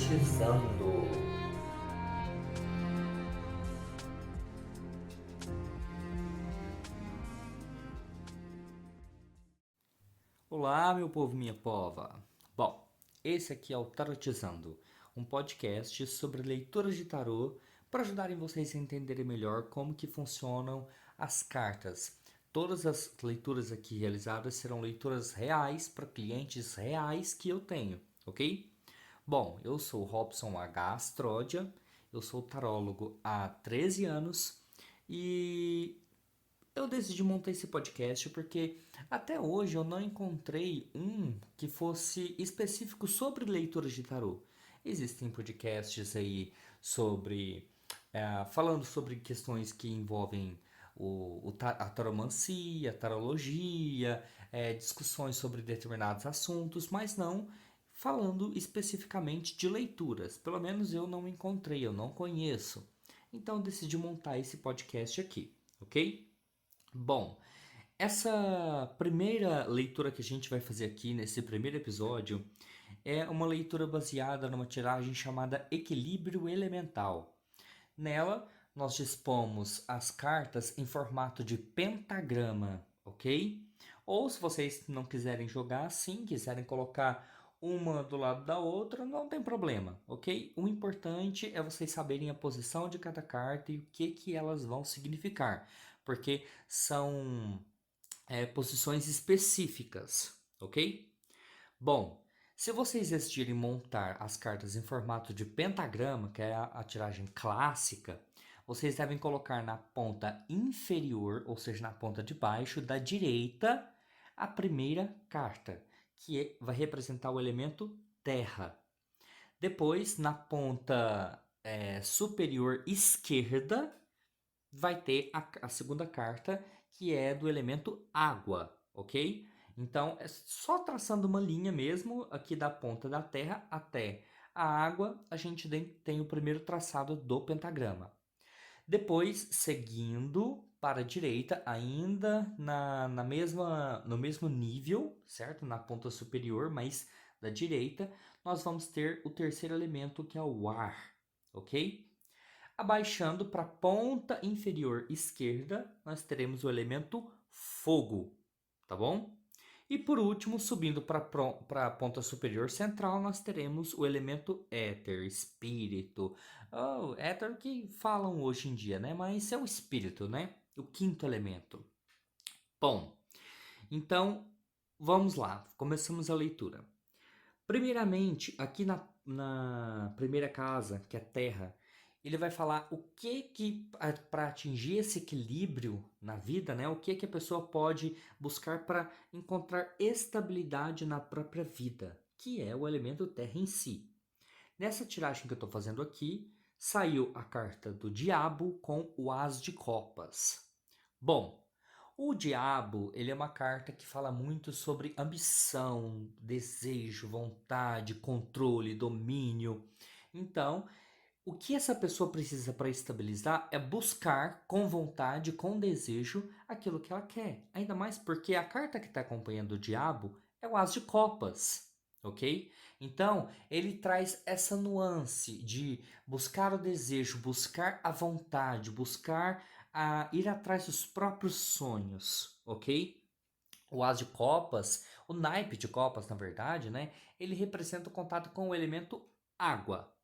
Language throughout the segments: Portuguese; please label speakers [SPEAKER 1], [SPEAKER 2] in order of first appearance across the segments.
[SPEAKER 1] Tarotizando. Olá, meu povo, minha pova. Bom, esse aqui é o Tarotizando, um podcast sobre leituras de tarô para ajudarem vocês a entenderem melhor como que funcionam as cartas. Todas as leituras aqui realizadas serão leituras reais para clientes reais que eu tenho, ok? Bom, eu sou Robson H. Astródia, eu sou tarólogo há 13 anos e eu decidi montar esse podcast porque até hoje eu não encontrei um que fosse específico sobre leituras de tarô. Existem podcasts aí sobre falando sobre questões que envolvem a taromancia, a tarologia, discussões sobre determinados assuntos, mas não falando especificamente de leituras. Pelo menos eu não encontrei, eu não conheço. Então eu decidi montar esse podcast aqui, ok? Bom, essa primeira leitura que a gente vai fazer aqui nesse primeiro episódio é uma leitura baseada numa tiragem chamada Equilíbrio Elemental. Nela, nós dispomos as cartas em formato de pentagrama, ok? Ou se vocês não quiserem jogar assim, quiserem colocar uma do lado da outra, não tem problema, ok? O importante é vocês saberem a posição de cada carta e o que elas vão significar, porque são posições específicas, ok? Bom, se vocês decidirem montar as cartas em formato de pentagrama, que é a tiragem clássica, vocês devem colocar na ponta inferior, ou seja, na ponta de baixo da direita, a primeira carta, que vai representar o elemento terra. Depois, na ponta superior esquerda, vai ter a segunda carta, que é do elemento água, ok? Então, é só traçando uma linha mesmo, aqui da ponta da Terra até a água, a gente tem o primeiro traçado do pentagrama. Depois, seguindo para a direita, ainda no mesmo nível, certo? Na ponta superior, mas da direita, nós vamos ter o terceiro elemento, que é o ar, ok? Abaixando para a ponta inferior esquerda, nós teremos o elemento fogo, tá bom? E por último, subindo para a ponta superior central, nós teremos o elemento éter, espírito. Oh, éter que falam hoje em dia, né? Mas é o espírito, né? O quinto elemento. Bom, então vamos lá, começamos a leitura. Primeiramente, aqui na primeira casa, que é terra, ele vai falar o que para atingir esse equilíbrio na vida, né? O que a pessoa pode buscar para encontrar estabilidade na própria vida, que é o elemento terra em si. Nessa tiragem que eu estou fazendo aqui, saiu a carta do diabo com o as de copas. Bom, o diabo, ele é uma carta que fala muito sobre ambição, desejo, vontade, controle, domínio. Então, o que essa pessoa precisa para estabilizar é buscar com vontade, com desejo, aquilo que ela quer. Ainda mais porque a carta que está acompanhando o diabo é o as de copas, ok? Então, ele traz essa nuance de buscar o desejo, buscar a vontade, buscar ir atrás dos próprios sonhos, ok? O as de copas, o naipe de copas, na verdade, né? Ele representa o contato com o elemento água,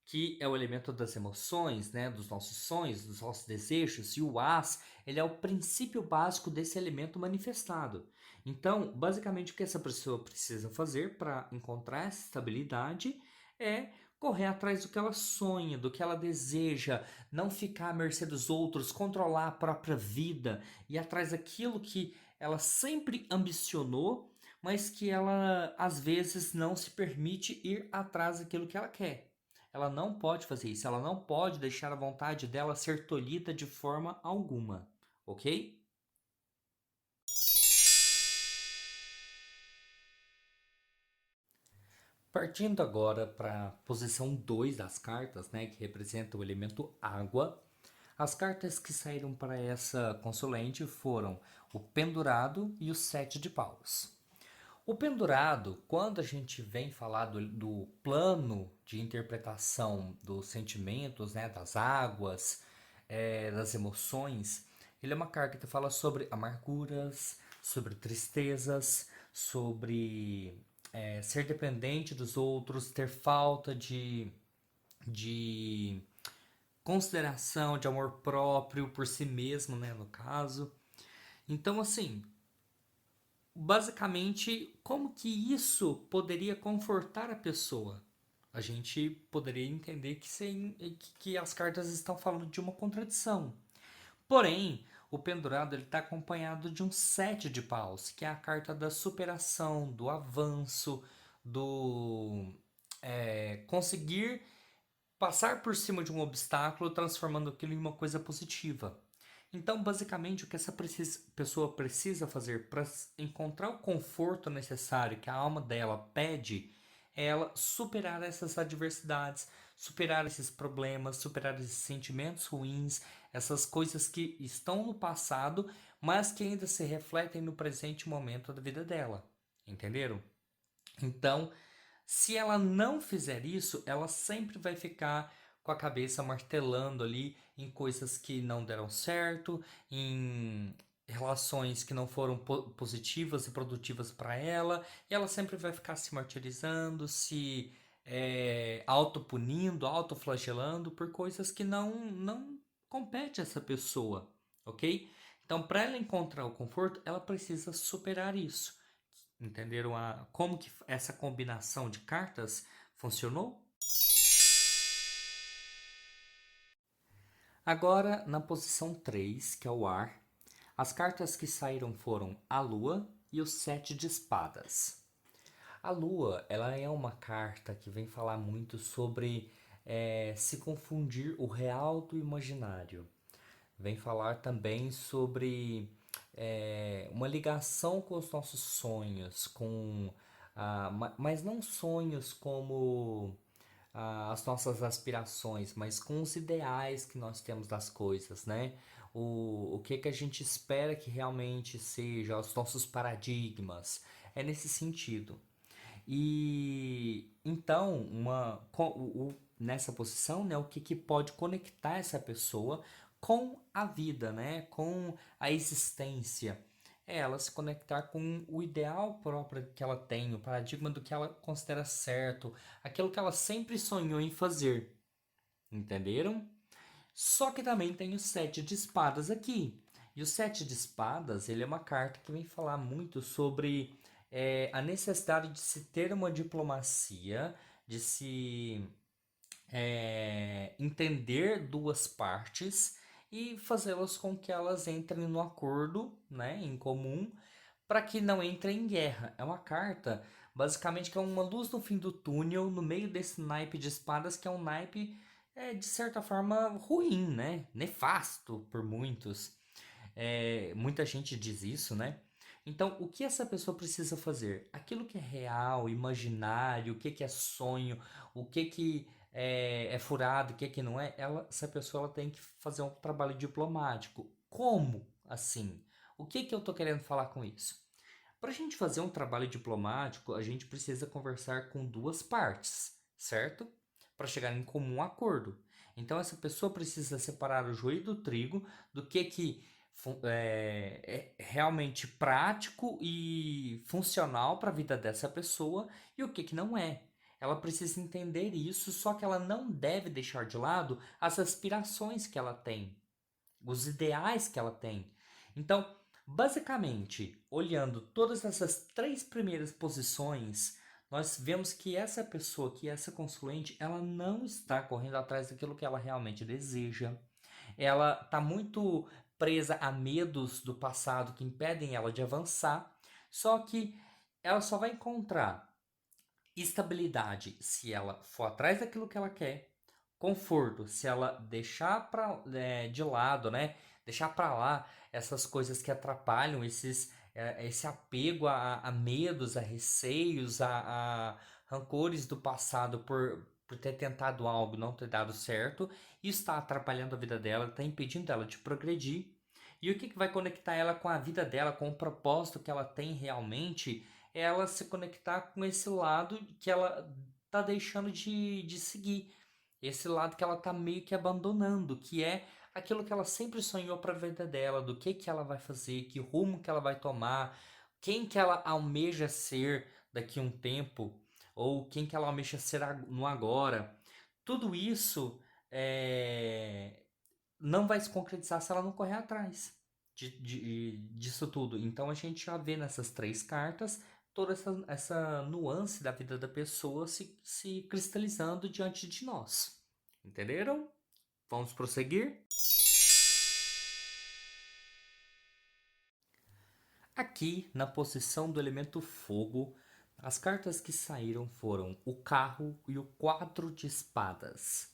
[SPEAKER 1] que é o elemento das emoções, né, dos nossos sonhos, dos nossos desejos, e o as, ele é o princípio básico desse elemento manifestado. Então, basicamente, o que essa pessoa precisa fazer para encontrar essa estabilidade é correr atrás do que ela sonha, do que ela deseja, não ficar à mercê dos outros, controlar a própria vida e atrás daquilo que ela sempre ambicionou, mas que ela às vezes não se permite ir atrás daquilo que ela quer. Ela não pode fazer isso, ela não pode deixar a vontade dela ser tolhida de forma alguma, ok? Partindo agora para a posição 2 das cartas, né, que representa o elemento água, as cartas que saíram para essa consulente foram o pendurado e o sete de paus. O pendurado, quando a gente vem falar do plano de interpretação dos sentimentos, né, das águas, das emoções, ele é uma carta que fala sobre amarguras, sobre tristezas, sobre ser dependente dos outros, ter falta de consideração, de amor próprio por si mesmo, né, no caso. Então, assim, basicamente, como que isso poderia confortar a pessoa? A gente poderia entender que as cartas estão falando de uma contradição. Porém, o pendurado está acompanhado de um sete de paus, que é a carta da superação, do avanço, do conseguir passar por cima de um obstáculo, transformando aquilo em uma coisa positiva. Então, basicamente, o que essa pessoa precisa fazer para encontrar o conforto necessário que a alma dela pede é ela superar essas adversidades, superar esses problemas, superar esses sentimentos ruins, essas coisas que estão no passado, mas que ainda se refletem no presente momento da vida dela. Entenderam? Então, se ela não fizer isso, ela sempre vai ficar com a cabeça martelando ali em coisas que não deram certo, em relações que não foram positivas e produtivas para ela, e ela sempre vai ficar se martirizando, se autopunindo, autoflagelando por coisas que não compete a essa pessoa, ok? Então, para ela encontrar o conforto, ela precisa superar isso. Entenderam como que essa combinação de cartas funcionou? Agora, na posição 3, que é o ar, as cartas que saíram foram a Lua e o Sete de Espadas. A Lua, ela é uma carta que vem falar muito sobre se confundir o real do imaginário. Vem falar também sobre uma ligação com os nossos sonhos, mas não sonhos como as nossas aspirações, mas com os ideais que nós temos das coisas, né? O que a gente espera que realmente seja, os nossos paradigmas. É nesse sentido. E então, nessa posição, né, o que pode conectar essa pessoa com a vida, né, com a existência? É ela se conectar com o ideal próprio que ela tem, o paradigma do que ela considera certo, aquilo que ela sempre sonhou em fazer. Entenderam? Só que também tem o sete de espadas aqui. E o sete de espadas, ele é uma carta que vem falar muito sobre a necessidade de se ter uma diplomacia, de se entender duas partes e fazê-las com que elas entrem no acordo, né, em comum, para que não entrem em guerra. É uma carta, basicamente, que é uma luz no fim do túnel, no meio desse naipe de espadas, que é um naipe, de certa forma, ruim, né? Nefasto por muitos. Muita gente diz isso, né? Então, o que essa pessoa precisa fazer? Aquilo que é real, imaginário, o que é sonho, o que é furado, o que não é, essa pessoa ela tem que fazer um trabalho diplomático. Como assim? O que eu estou querendo falar com isso? Para a gente fazer um trabalho diplomático, a gente precisa conversar com duas partes, certo? Para chegar em comum acordo. Então, essa pessoa precisa separar o joio do trigo do que é realmente prático e funcional para a vida dessa pessoa e o que não é. Ela precisa entender isso, só que ela não deve deixar de lado as aspirações que ela tem, os ideais que ela tem. Então, basicamente, olhando todas essas três primeiras posições, nós vemos que essa pessoa, que essa consulente, ela não está correndo atrás daquilo que ela realmente deseja. Ela está muito presa a medos do passado que impedem ela de avançar. Só que ela só vai encontrar estabilidade se ela for atrás daquilo que ela quer, conforto se ela deixar de lado, né? Deixar para lá essas coisas que atrapalham esse apego a medos, a receios, a rancores do passado por ter tentado algo e não ter dado certo. Isso está atrapalhando a vida dela, está impedindo ela de progredir. E o que vai conectar ela com a vida dela, com o propósito que ela tem realmente, ela se conectar com esse lado que ela tá deixando de seguir. Esse lado que ela tá meio que abandonando, que é aquilo que ela sempre sonhou para a vida dela, do que ela vai fazer, que rumo que ela vai tomar, quem que ela almeja ser daqui a um tempo, ou quem que ela almeja ser no agora. Tudo isso não vai se concretizar se ela não correr atrás disso tudo. Então a gente já vê nessas três cartas toda essa nuance da vida da pessoa se cristalizando diante de nós. Entenderam? Vamos prosseguir? Aqui, na posição do elemento fogo, as cartas que saíram foram o carro e o 4 de espadas.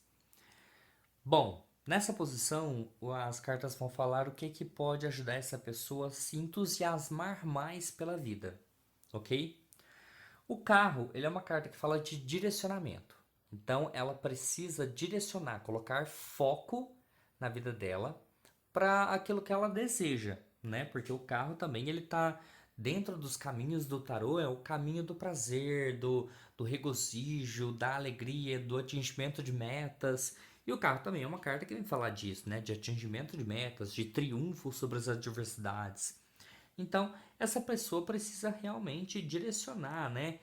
[SPEAKER 1] Bom, nessa posição, as cartas vão falar o que pode ajudar essa pessoa a se entusiasmar mais pela vida, ok? O carro, ele é uma carta que fala de direcionamento. Então, ela precisa direcionar, colocar foco na vida dela para aquilo que ela deseja, né? Porque o carro também ele tá dentro dos caminhos do tarô, é o caminho do prazer, do regozijo, da alegria, do atingimento de metas. E o carro também é uma carta que vem falar disso, né? De atingimento de metas, de triunfo sobre as adversidades. Então, essa pessoa precisa realmente direcionar, né?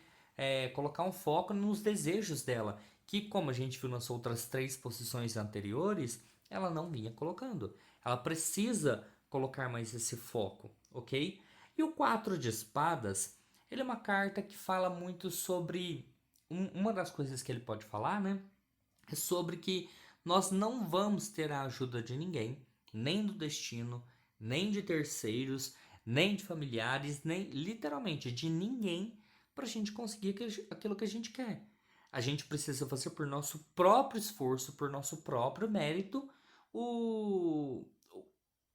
[SPEAKER 1] Colocar um foco nos desejos dela, que, como a gente viu nas outras três posições anteriores, ela não vinha colocando. Ela precisa colocar mais esse foco, ok? E o 4 de espadas, ele é uma carta que fala muito sobre. Uma das coisas que ele pode falar, né? É sobre que nós não vamos ter a ajuda de ninguém, nem do destino, nem de terceiros, nem de familiares, nem literalmente de ninguém para a gente conseguir aquilo que a gente quer. A gente precisa fazer por nosso próprio esforço, por nosso próprio mérito,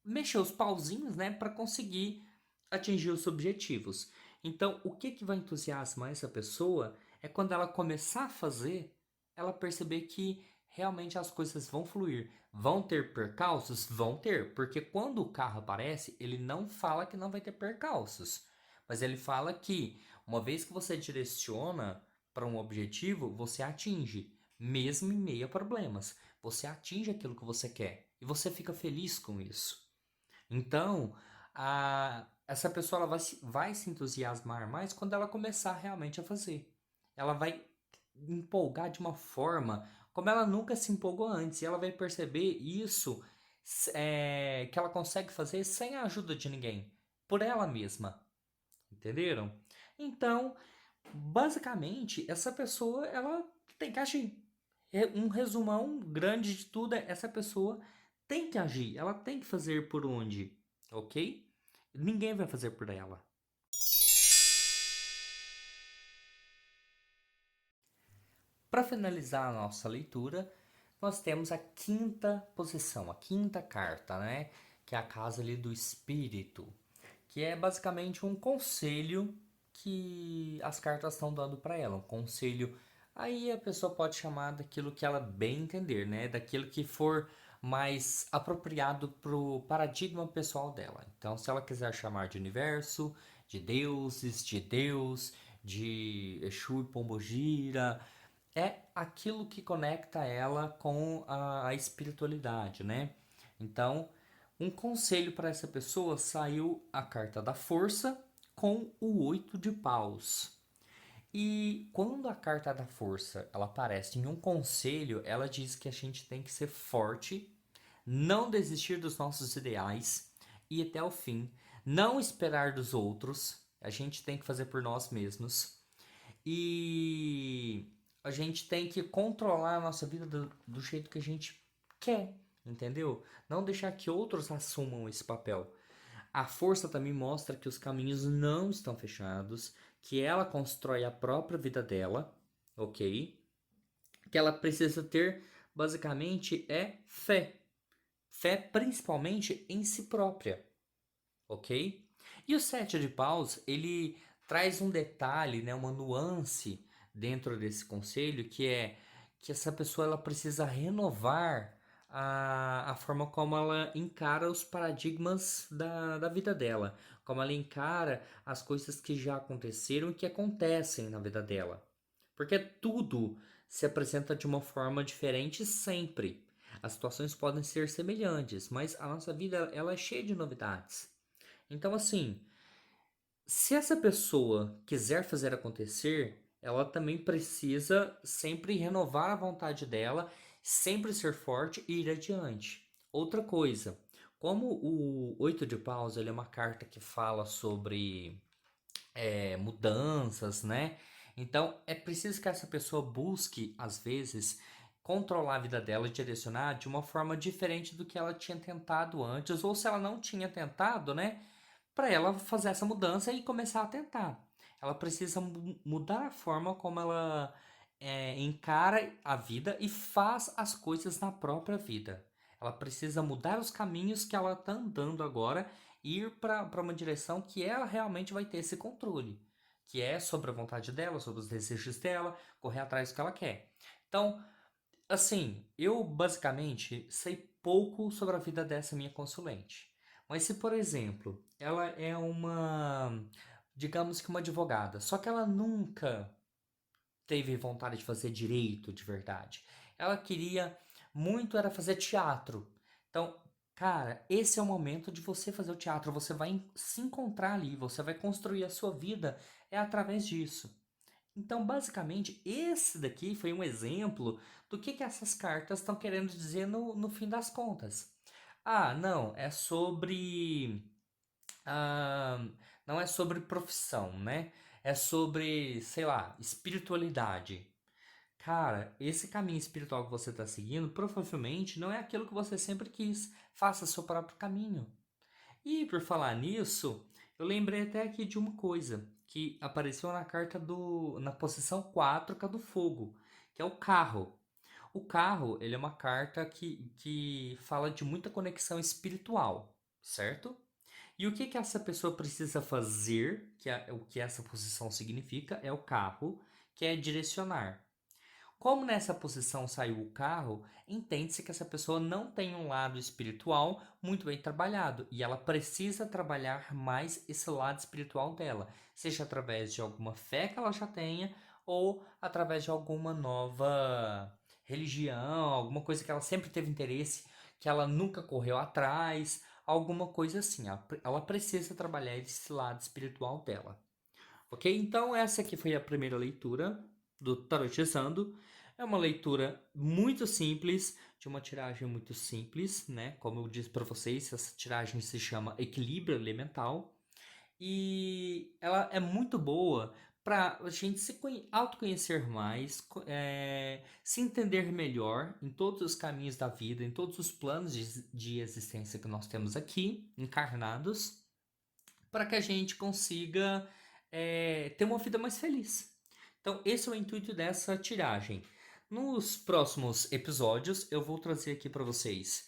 [SPEAKER 1] mexer os pauzinhos, né, para conseguir atingir os objetivos. Então, o que vai entusiasmar essa pessoa é quando ela começar a fazer, ela perceber que realmente as coisas vão fluir. Vão ter percalços? Vão ter, porque quando o carro aparece, ele não fala que não vai ter percalços, mas ele fala que uma vez que você direciona para um objetivo, você atinge, mesmo em meio a problemas. Você atinge aquilo que você quer e você fica feliz com isso. Então, essa pessoa ela vai se entusiasmar mais quando ela começar realmente a fazer. Ela vai empolgar de uma forma como ela nunca se empolgou antes. E ela vai perceber isso que ela consegue fazer sem a ajuda de ninguém, por ela mesma. Entenderam? Então, basicamente, essa pessoa ela tem que agir. Um resumão grande de tudo é essa pessoa tem que agir, ela tem que fazer por onde, ok? Ninguém vai fazer por ela. Para finalizar a nossa leitura, nós temos a quinta posição, a quinta carta, né? Que é a casa ali do espírito, que é basicamente um conselho que as cartas estão dando para ela, um conselho. Aí a pessoa pode chamar daquilo que ela bem entender, né? Daquilo que for mais apropriado pro paradigma pessoal dela. Então, se ela quiser chamar de universo, de deuses, de Deus, de Exu e Pombogira, é aquilo que conecta ela com a espiritualidade, né? Então, um conselho para essa pessoa saiu a carta da força com o 8 de paus. E quando a carta da força ela aparece em um conselho, ela diz que a gente tem que ser forte, não desistir dos nossos ideais e ir até o fim, não esperar dos outros, a gente tem que fazer por nós mesmos e a gente tem que controlar a nossa vida do jeito que a gente quer, entendeu? Não deixar que outros assumam esse papel. A força também mostra que os caminhos não estão fechados, que ela constrói a própria vida dela, ok? Que ela precisa ter, basicamente, é fé. Fé principalmente em si própria, ok? E o 7 de paus, ele traz um detalhe, né, uma nuance dentro desse conselho, que é que essa pessoa ela precisa renovar a forma como ela encara os paradigmas da vida dela, como ela encara as coisas que já aconteceram e que acontecem na vida dela. Porque tudo se apresenta de uma forma diferente sempre. As situações podem ser semelhantes, mas a nossa vida ela é cheia de novidades. Então, assim, se essa pessoa quiser fazer acontecer, ela também precisa sempre renovar a vontade dela, sempre ser forte e ir adiante. Outra coisa, como o Oito de Paus ele é uma carta que fala sobre mudanças, né? Então é preciso que essa pessoa busque, às vezes, controlar a vida dela e direcionar de uma forma diferente do que ela tinha tentado antes, ou se ela não tinha tentado, né? Para ela fazer essa mudança e começar a tentar. Ela precisa mudar a forma como ela encara a vida e faz as coisas na própria vida. Ela precisa mudar os caminhos que ela está andando agora e ir para uma direção que ela realmente vai ter esse controle, que é sobre a vontade dela, sobre os desejos dela, correr atrás do que ela quer. Então, assim, eu basicamente sei pouco sobre a vida dessa minha consulente. Mas se, por exemplo, ela é digamos que uma advogada, só que ela nunca teve vontade de fazer direito de verdade. Ela queria muito era fazer teatro. Então, cara, esse é o momento de você fazer o teatro. Você vai se encontrar ali, você vai construir a sua vida é através disso. Então, basicamente, esse daqui foi um exemplo do que essas cartas estão querendo dizer no fim das contas. Ah, não, é sobre. ah, não é sobre profissão, né? É sobre, sei lá, espiritualidade. Cara, esse caminho espiritual que você está seguindo provavelmente não é aquilo que você sempre quis. Faça seu próprio caminho. E por falar nisso, eu lembrei até aqui de uma coisa que apareceu na carta na posição 4, que é do fogo, que é o carro. O carro, ele é uma carta que fala de muita conexão espiritual, certo? E o que essa pessoa precisa fazer, o que essa posição significa, é o carro, que é direcionar. Como nessa posição saiu o carro, entende-se que essa pessoa não tem um lado espiritual muito bem trabalhado e ela precisa trabalhar mais esse lado espiritual dela, seja através de alguma fé que ela já tenha ou através de alguma nova religião, alguma coisa que ela sempre teve interesse, que ela nunca correu atrás, alguma coisa assim. Ela precisa trabalhar esse lado espiritual dela. Ok? Então, essa aqui foi a primeira leitura do Tarotizando. É uma leitura muito simples, de uma tiragem muito simples, né? Como eu disse para vocês, essa tiragem se chama Equilíbrio Elemental. E ela é muito boa para a gente se autoconhecer mais, se entender melhor em todos os caminhos da vida, em todos os planos de existência que nós temos aqui, encarnados para que a gente consiga ter uma vida mais feliz. Então, esse é o intuito dessa tiragem. Nos próximos episódios, eu vou trazer aqui para vocês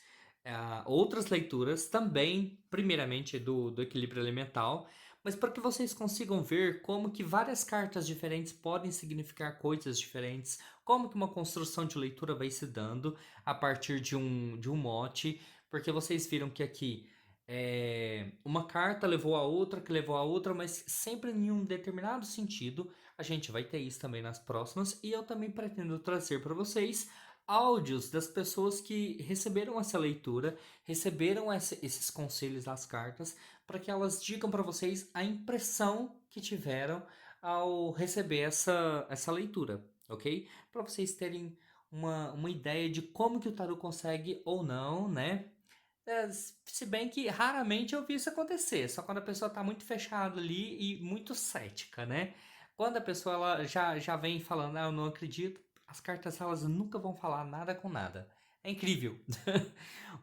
[SPEAKER 1] outras leituras, também, primeiramente, do equilíbrio elemental, mas para que vocês consigam ver como que várias cartas diferentes podem significar coisas diferentes, como que uma construção de leitura vai se dando a partir de um mote, porque vocês viram que aqui uma carta levou a outra, que levou a outra, mas sempre em um determinado sentido. A gente vai ter isso também nas próximas. E eu também pretendo trazer para vocês áudios das pessoas que receberam essa leitura, receberam esses conselhos das cartas, para que elas digam para vocês a impressão que tiveram ao receber essa leitura, ok? Para vocês terem uma ideia de como que o tarot consegue ou não, né? Se bem que raramente eu vi isso acontecer, só quando a pessoa está muito fechada ali e muito cética, né? Quando a pessoa ela já vem falando, eu não acredito, as cartas elas nunca vão falar nada com nada. É incrível.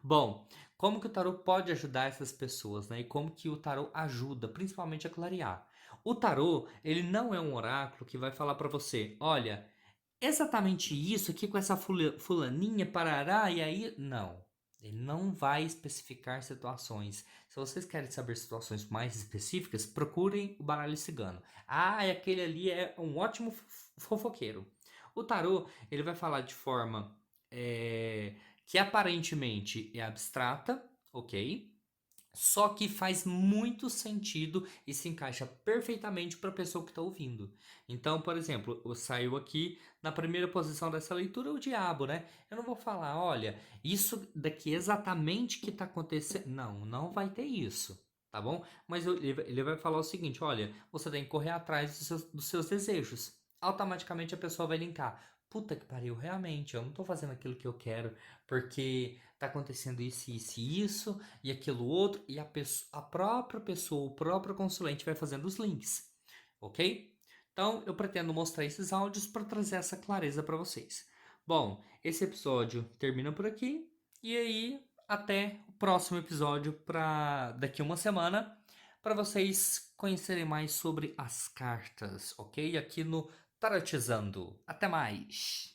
[SPEAKER 1] Bom, como que o tarot pode ajudar essas pessoas, né? E como que o tarot ajuda, principalmente a clarear? O tarot, ele não é um oráculo que vai falar para você, olha, exatamente isso aqui com essa fulaninha, parará, e aí, não. Ele não vai especificar situações. Se vocês querem saber situações mais específicas, procurem o baralho cigano. Ah, e aquele ali é um ótimo fofoqueiro. O tarô, ele vai falar de forma que aparentemente é abstrata, ok? Só que faz muito sentido e se encaixa perfeitamente para a pessoa que está ouvindo. Então, por exemplo, saiu aqui na primeira posição dessa leitura o diabo, né? Eu não vou falar, olha, isso daqui exatamente que está acontecendo. Não, não vai ter isso, tá bom? Mas ele vai falar o seguinte: olha, você tem que correr atrás dos seus desejos. Automaticamente a pessoa vai linkar. Puta que pariu, realmente, eu não tô fazendo aquilo que eu quero, porque tá acontecendo isso e isso e aquilo outro, e a própria pessoa, o próprio consulente vai fazendo os links, ok? Então, eu pretendo mostrar esses áudios para trazer essa clareza para vocês. Bom, esse episódio termina por aqui, e aí até o próximo episódio para daqui uma semana, para vocês conhecerem mais sobre as cartas, ok? Aqui no Tarotizando. Até mais!